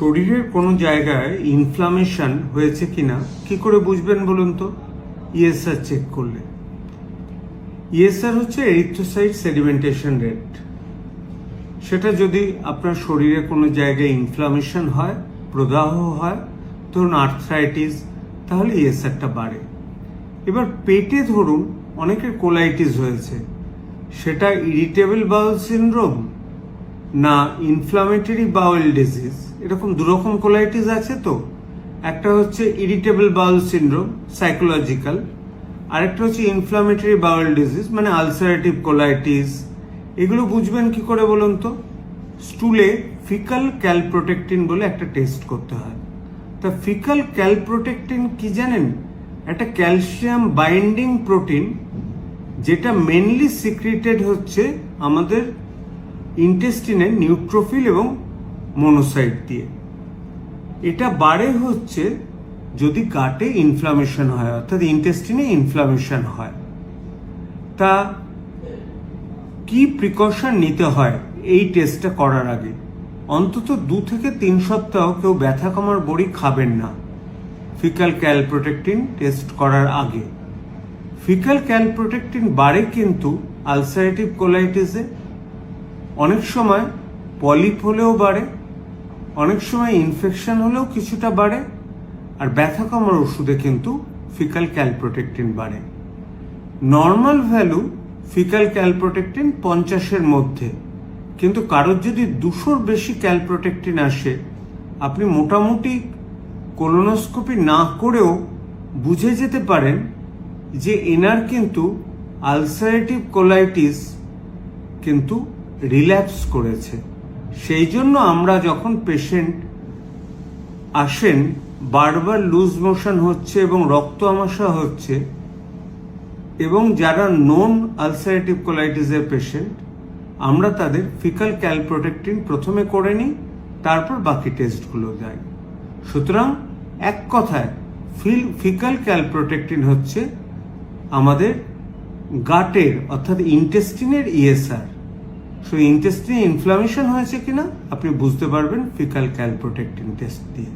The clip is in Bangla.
শরীরের কোনো জায়গায় ইনফ্লামেশন হয়েছে কিনা কি করে বুঝবেন বলুন তো? ইএসআর চেক করলে। ইএসআর হচ্ছে এরিথ্রোসাইট সেডিমেন্টেশন রেট। সেটা যদি আপনার শরীরে কোনো জায়গায় ইনফ্লামেশন হয়, প্রদাহ হয়, ধরুন আর্থ্রাইটিস, তাহলে ইএসআরটা বাড়ে। এবার পেটে ধরুন অনেকের কোলাইটিস হয়েছে, সেটা ইরিটেবল বাউল সিনড্রোম না ইনফ্লামেটরি বাউল ডিজিজ, এরকম দুরকম কোলাইটিস আছে। তো একটা হচ্ছে ইরিটেবল বাউল সিনড্রোম সাইকোলজিক্যাল, আরেকটা হচ্ছে ইনফ্লামেটরি বাউল ডিজিজ মানে আলসারেটিভ কোলাইটিস। এগুলো বুঝবেন কি করে বলুন তো? স্টুলে ফিকাল ক্যালপ্রোটেক্টিন বলে একটা টেস্ট করতে হয়। তা ফিকাল ক্যালপ্রোটেক্টিন কি জানেন? একটা ক্যালসিয়াম বাইন্ডিং প্রোটিন, যেটা মেনলি সিক্রিটেড হচ্ছে আমাদের ইন্টেস্টিনে নিউট্রোফিল এবং মনোসাইট দিয়ে। এটা বাড়ে হচ্ছে যদি গাটে ইনফ্লামেশন হয়, অর্থাৎ ইন্টেস্টিনে ইনফ্লামেশন হয়। তা কি প্রিকশন নিতে হয় এই টেস্টটা করার আগে? অন্তত 2 থেকে 3 সপ্তাহ কেউ ব্যথা কমার বড়ি খাবেন না ফিকাল ক্যালপ্রোটেক্টিন টেস্ট করার আগে। ফিকাল ক্যালপ্রোটেক্টিন বাড়ে কিন্তু আলসারেটিভ কোলাইটিসে, অনেক সময় পলিপ হলেও বাড়ে, অনেক সময় ইনফেকশন হলেও কিছুটা বাড়ে, আর ব্যথা কমার ওষুধে কিন্তু ফিকাল ক্যালপ্রোটেক্টিন বাড়ে। নর্মাল ভ্যালু ফিকাল ক্যালপ্রোটেক্টিন 50-এর মধ্যে, কিন্তু কারোর যদি 200-র বেশি ক্যালপ্রোটেক্টিন আসে, আপনি মোটামুটি কোলোনোস্কোপি না করেও বুঝে যেতে পারেন যে এনার কিন্তু আলসারেটিভ কোলাইটিস কিন্তু রিল্যাপস করেছে। সেই জন্য আমরা যখন পেশেন্ট আসেন বারবার লুজ মোশন হচ্ছে এবং রক্ত আমাশা হচ্ছে, এবং যারা নন আলসারেটিভ কোলাইটিসের পেশেন্ট, আমরা তাদের ফিকাল ক্যালপ্রোটেক্টিন প্রথমে করে নিই, তারপর বাকি টেস্টগুলো দেয়। সুতরাং এক কথায় ফিকাল ক্যালপ্রোটেক্টিন হচ্ছে আমাদের গাটের অর্থাৎ ইন্টেস্টিনের ইএসআর। সো ইন্টেস্টিনে ইনফ্লামেশন হয়েছে কিনা আপনি বুঝতে পারবেন ফিকাল ক্যালপ্রোটেক্টিন টেস্ট দিয়ে।